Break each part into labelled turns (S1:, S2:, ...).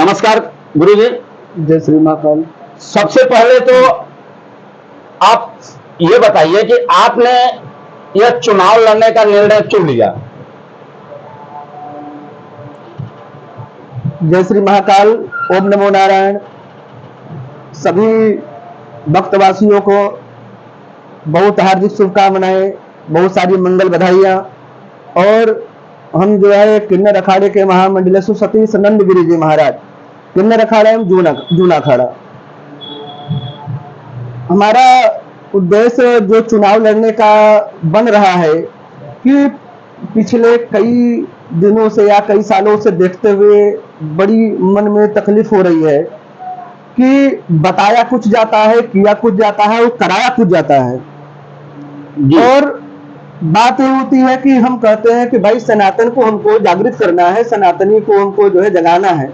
S1: नमस्कार गुरुजी।
S2: जय श्री महाकाल।
S1: सबसे पहले तो आप ये बताइए कि आपने यह चुनाव लड़ने का निर्णय क्यों लिया?
S2: जय श्री महाकाल। ओम नमो नारायण। सभी भक्तवासियों को बहुत हार्दिक शुभकामनाएं, बहुत सारी मंगल बधाइयां। और हम जो है किन्नर अखाड़े के महामंडलेश्वर सतीश नंद गिरी जी महाराज, किन्नर अखाड़ा एवं जूना अखाड़ा। हमारा उद्देश्य जो चुनाव लड़ने का बन रहा है कि पिछले कई दिनों से या कई सालों से देखते हुए बड़ी मन में तकलीफ हो रही है कि बताया कुछ जाता है, किया कुछ जाता है और कराया कुछ जाता है। और बात ये होती है कि हम कहते हैं कि भाई सनातन को हमको जागृत करना है, सनातनी को हमको जो है जगाना है।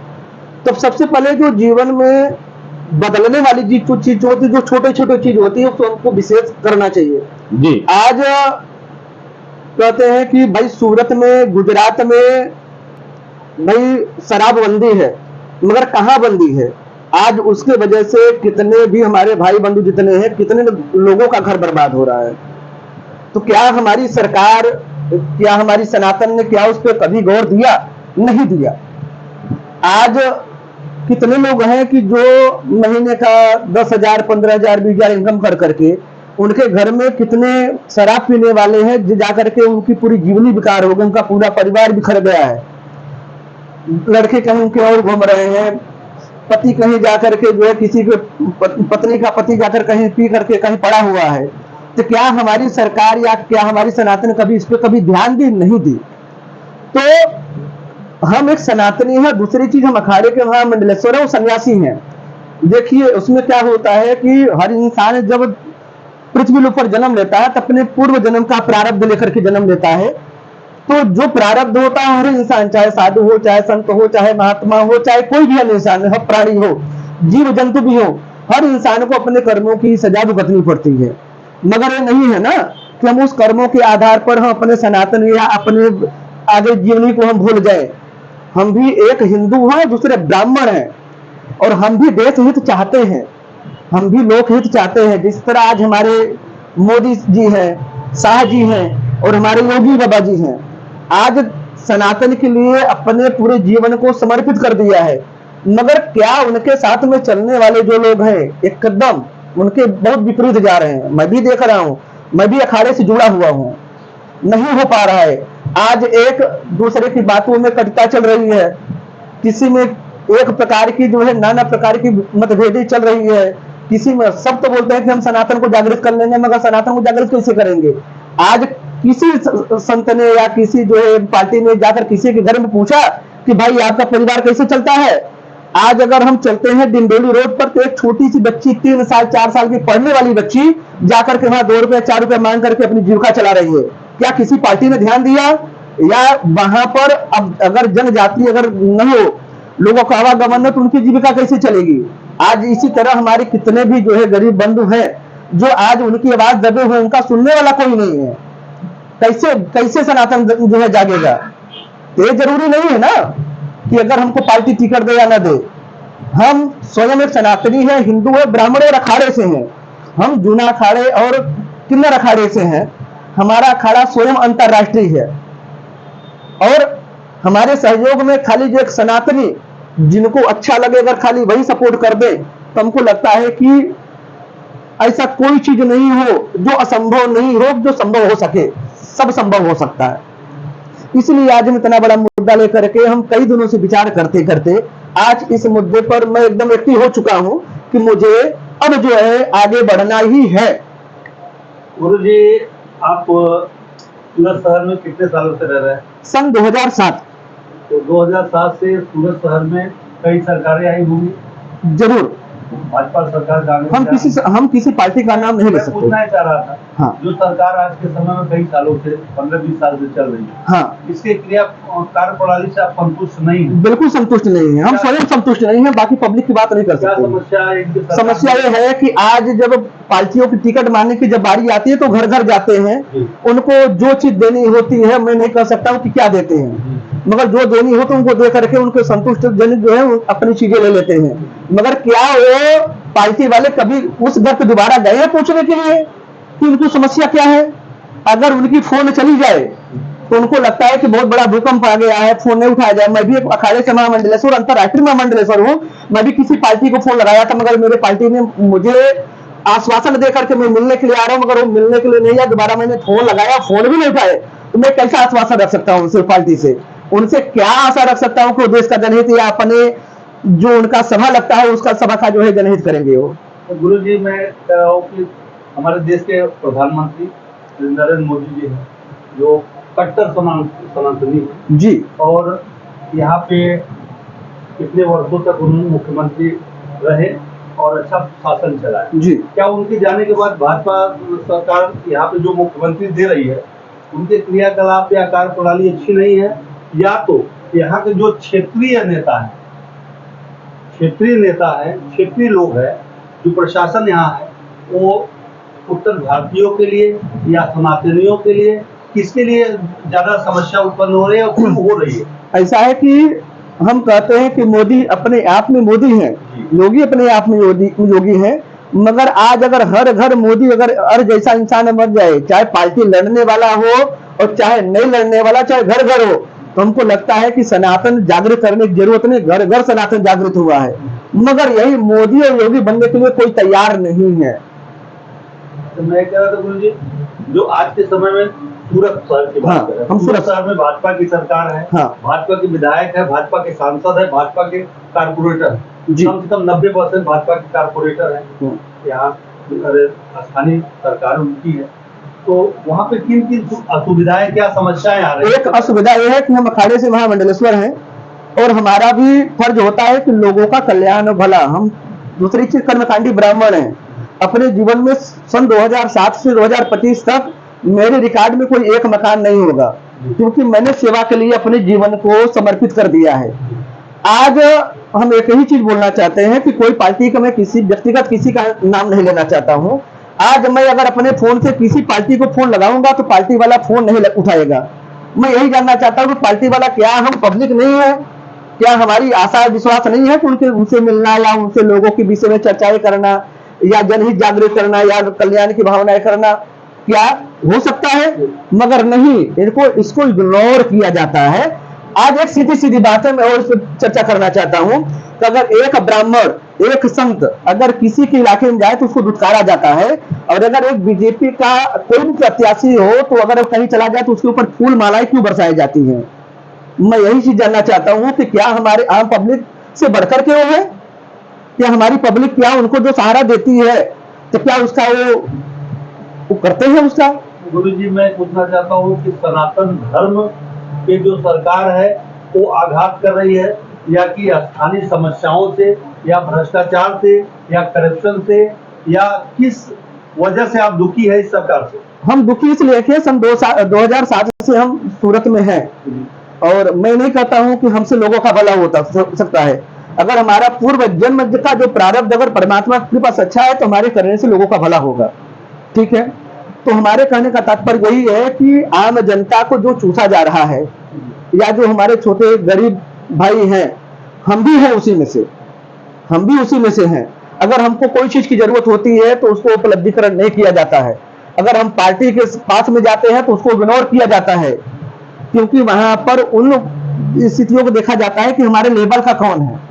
S2: तो सबसे पहले जो जीवन में बदलने वाली कुछ चीज होती है, जो छोटे छोटे चीज होती है, उसको हमको विशेष करना चाहिए जी। आज कहते हैं कि भाई सूरत में, गुजरात में भाई शराबबंदी है, मगर कहाँ बंदी है? आज उसके वजह से कितने भी हमारे भाई बंधु जितने हैं, कितने लोगों का घर बर्बाद हो रहा है। तो क्या हमारी सरकार, क्या हमारी सनातन ने क्या उस पर कभी गौर दिया? नहीं दिया। आज कितने लोग हैं कि जो महीने का 10,000, 15,000, 20,000 इनकम कर करके उनके घर में कितने शराब पीने वाले हैं, जो जाकर के उनकी पूरी जीवनी बेकार हो गई, उनका पूरा परिवार बिखर गया है। लड़के कहीं के और घूम रहे हैं, पति कहीं जाकर के जो है किसी के पत्नी का पति जाकर कहीं पी करके कहीं पड़ा हुआ है। तो क्या हमारी सरकार या क्या हमारी सनातन कभी इस पर कभी ध्यान दी? नहीं दी। तो हम एक सनातनी है। दूसरी चीज, हम अखाड़े के महामंडलेश्वर है, वो सन्यासी हैं। देखिए उसमें क्या होता है कि हर इंसान जब पृथ्वी ऊपर जन्म लेता है तो अपने पूर्व जन्म का प्रारब्ध लेकर के जन्म लेता है। तो जो प्रारब्ध होता है हर इंसान, चाहे साधु हो, चाहे संत हो, चाहे महात्मा हो, चाहे कोई भी अन्य इंसान हो, प्राणी हो, जीव जंतु भी हो, हर इंसान को अपने कर्मों की सजा भुगतनी पड़ती है। मगर ये नहीं है ना कि हम उस कर्मों के आधार पर हम अपने सनातन या अपने आगे जीवनी को हम भूल जाए। हम भी एक हिंदू हैं, दूसरे ब्राह्मण हैं, और हम भी देश हित चाहते हैं, हम भी लोक हित चाहते हैं। जिस तरह आज हमारे मोदी जी हैं, शाह जी हैं और हमारे योगी बाबा जी हैं, आज सनातन के लिए अपने पूरे जीवन को समर्पित कर दिया है। मगर क्या उनके साथ में चलने वाले जो लोग हैं एकदम उनके बहुत विपरीत जा रहे हैं। मैं भी देख रहा हूं, मैं भी अखाड़े से जुड़ा हुआ हूं, नहीं हो पा रहा है। आज एक दूसरे की बातों में कटुता चल रही है, किसी में एक प्रकार की जो है नाना प्रकार की मतभेदी चल रही है। किसी में सब तो बोलते हैं कि हम सनातन को जागृत कर लेंगे, मगर सनातन को जागृत कैसे करेंगे? आज किसी संत ने या किसी जो है पार्टी ने जाकर किसी के घर में पूछा कि भाई आपका परिवार कैसे चलता है? आज अगर हम चलते हैं डिंडोली रोड पर तो एक छोटी सी बच्ची, 3 साल 4 साल की पढ़ने वाली बच्ची जाकर के वहां 2 रुपए 4 रुपए मांग करके अपनी जीविका चला रही है। क्या किसी पार्टी ने ध्यान दिया? या वहां पर अब अगर जनजाति अगर न हो, लोगों का आवागमन है, तो उनकी जीविका कैसे चलेगी? आज इसी तरह हमारे कितने भी जो है गरीब बंधु हैं जो आज उनकी आवाज दबे हुए, उनका सुनने वाला कोई नहीं है। कैसे कैसे सनातन जो है जागेगा? ये जरूरी नहीं है ना कि अगर हमको पार्टी टिकट दे या ना दे। हम स्वयं एक सनातनी है, हिंदू है, ब्राह्मण और अखाड़े से हैं। हम जूना अखाड़े और किन्नर अखाड़े से हैं। हमारा अखाड़ा स्वयं अंतरराष्ट्रीय है और हमारे सहयोग में खाली जो एक सनातनी जिनको अच्छा लगे अगर खाली वही सपोर्ट कर दे, तो हमको लगता है कि ऐसा कोई चीज नहीं हो जो असंभव नहीं हो, जो संभव हो सके, सब संभव हो सकता है। इसलिए आज हम इतना बड़ा मुद्दा लेकर के हम कई दिनों से विचार करते करते आज इस मुद्दे पर मैं एकदम एक्टिव हो चुका हूं कि मुझे अब जो है आगे बढ़ना ही है।
S3: गुरुजी, आप सूरत शहर में कितने सालों से रह रहे हैं?
S2: सन 2007।
S3: तो 2007 से सूरत शहर में कई सरकारें आई होंगी।
S2: जरूर।
S3: भाजपा सरकार
S2: हम किसी पार्टी का नाम नहीं ले सकते।
S3: पूछना चाह रहा था,
S2: हाँ।
S3: जो सरकार आज के समय में कई सालों से 15-20 साल से चल रही है,
S2: हाँ,
S3: इसके क्रिया कार्य प्रणाली से आप संतुष्ट नहीं है?
S2: बिल्कुल संतुष्ट नहीं है। हम स्वयं संतुष्ट नहीं है, बाकी पब्लिक की बात नहीं कर सकते।
S3: समस्या है?
S2: समस्या ये है कि आज जब पार्टियों की टिकट मांगने की जब बारी आती है तो घर घर जाते हैं, उनको जो चीज देनी होती है मैं नहीं कह सकता हूँ कि क्या देते हैं, मगर जो देनी हो तो उनको दे करके उनको संतुष्ट जनित जो है वो अपनी चीजें ले लेते हैं। मगर क्या वो पार्टी वाले कभी उस घर पे दोबारा गए हैं पूछने के लिए कि उनकी समस्या क्या है? अगर उनकी फोन चली जाए तो उनको लगता है कि बहुत बड़ा भूकंप आ गया है, फोन नहीं उठाया जाए। मैं भी एक अखाड़े से महामंडलेश्वर, अंतरराष्ट्रीय महामंडलेश्वर हूँ। मैं भी किसी पार्टी को फोन लगाया था, मगर मेरे पार्टी ने मुझे आश्वासन दे करके मैं मिलने के लिए आ रहा हूँ, मगर वो मिलने के लिए नहीं आया। दोबारा मैंने फोन लगाया, फोन भी नहीं उठाए, तो मैं कैसा आश्वासन रख सकता हूँ उनसे? पार्टी से उनसे क्या आशा रख सकता हूँ कि वो देश का जनहित या अपने जो उनका सभा लगता है उसका सभा का जो है जनहित करेंगे वो?
S3: तो गुरु जी, मैं कह रहा हूँ कि हमारे देश के प्रधानमंत्री नरेंद्र मोदी जी हैं, जो कट्टर सनातनी हैं
S2: जी,
S3: और यहाँ पे कितने वर्षों तक उन्होंने मुख्यमंत्री रहे और अच्छा शासन चलाया
S2: जी।
S3: क्या उनके जाने के बाद भाजपा सरकार यहाँ पे जो मुख्यमंत्री दे रही है, उनके क्रियाकलाप या कार्यप्रणाली अच्छी नहीं है, या तो यहाँ के जो क्षेत्रीय नेता है, क्षेत्रीय लोग हैं, जो प्रशासन यहाँ है, वो उत्तर भारतीयों के लिए या सनातनियों के लिए, किसके लिए ज्यादा समस्या उत्पन्न हो रही है और क्यों हो रही है?
S2: ऐसा है कि हम कहते हैं कि मोदी अपने आप में मोदी हैं, योगी अपने आप में योगी हैं, मगर आज अगर हर घर मोदी अगर हर जैसा इंसान मर जाए, चाहे पार्टी लड़ने वाला हो और चाहे नहीं लड़ने वाला, चाहे घर घर हो, तो हमको लगता है कि सनातन जागृत करने की जरूरत नहीं, घर घर सनातन जागृत हुआ है। मगर यही मोदी और योगी बनने के लिए कोई तैयार नहीं है।
S3: तो मैं कह रहा था गुरु जी, जो आज के समय में सूरत शहर की बात कर रहे हैं, सूरत शहर में भाजपा की सरकार है, भाजपा के विधायक है, भाजपा के सांसद है, भाजपा के कारपोरेटर, कम से कम 90% भाजपा के कारपोरेटर है, यहाँ स्थानीय सरकार उनकी है। तो वहाँ पे किन किन असुविधाएं, क्या समस्याएं आ रही है?
S2: एक असुविधा यह है कि हम अखाड़े से महामंडलेश्वर हैं और हमारा भी फर्ज होता है कि लोगों का कल्याण भला। हम दूसरी चीज कर्मकांडी ब्राह्मण हैं। अपने जीवन में सन 2007 से 2025 तक मेरे रिकॉर्ड में कोई एक मकान नहीं होगा, क्योंकि मैंने सेवा के लिए अपने जीवन को समर्पित कर दिया है। आज हम एक ही चीज बोलना चाहते हैं कि कोई पार्टी का मैं किसी व्यक्तिगत किसी का नाम नहीं लेना चाहता हूं। आज मैं अगर अपने फोन से किसी पार्टी को फोन लगाऊंगा तो पार्टी वाला फोन नहीं उठाएगा। मैं यही जानना चाहता हूं कि पार्टी वाला, क्या हम पब्लिक नहीं है? क्या हमारी आशा विश्वास नहीं है कि उनसे मिलना या उनसे लोगों के विषय में चर्चाएं करना या जनहित जागृत करना या कल्याण की भावनाएं करना क्या हो सकता है? मगर नहीं, इसको इग्नोर किया जाता है। आज एक सीधी सीधी बात है, मैं और इस पर चर्चा करना चाहता हूं कि अगर एक ब्राह्मण, एक संत अगर किसी के इलाके में जाए तो उसको दुत्कारा जाता है, और अगर एक बीजेपी का कोई भी प्रत्याशी हो तो अगर कहीं चला जाए तो उसके ऊपर फूल मालाएं क्यों बरसाई जाती हैं? मैं यही चीज जानना चाहता हूं कि क्या हमारे आम पब्लिक से बढ़कर के वो है? क्या हमारी पब्लिक, क्या उनको जो सहारा देती है तो क्या उसका वो करते हैं उसका?
S3: गुरु जी, मैं पूछना चाहता हूँ कि सनातन धर्म पे जो सरकार है वो आघात कर रही है, या कि स्थानीय समस्याओं से या भ्रष्टाचार से या करप्शन से, या किस वजह से आप दुखी है इस सरकार से?
S2: हम दुखी इसलिए कि सन 2007 से हम सूरत में हैं, और मैं नहीं कहता हूं कि हमसे लोगों का भला होता सकता है। अगर हमारा पूर्व जन्म का जो प्रारब्ध अगर परमात्मा के पास अच्छा है तो हमारे करने से लोगों का भला होगा, ठीक है? तो हमारे कहने का तात्पर्य यही है कि आम जनता को जो चूसा जा रहा है, या जो हमारे छोटे गरीब भाई हैं, हम भी हैं उसी में से, हम भी उसी में से हैं। अगर हमको कोई चीज की जरूरत होती है तो उसको उपलब्धिकरण नहीं किया जाता है। अगर हम पार्टी के पास में जाते हैं तो उसको इग्नोर किया जाता है, क्योंकि वहां पर उन स्थितियों को देखा जाता है कि हमारे लेवल का कौन है।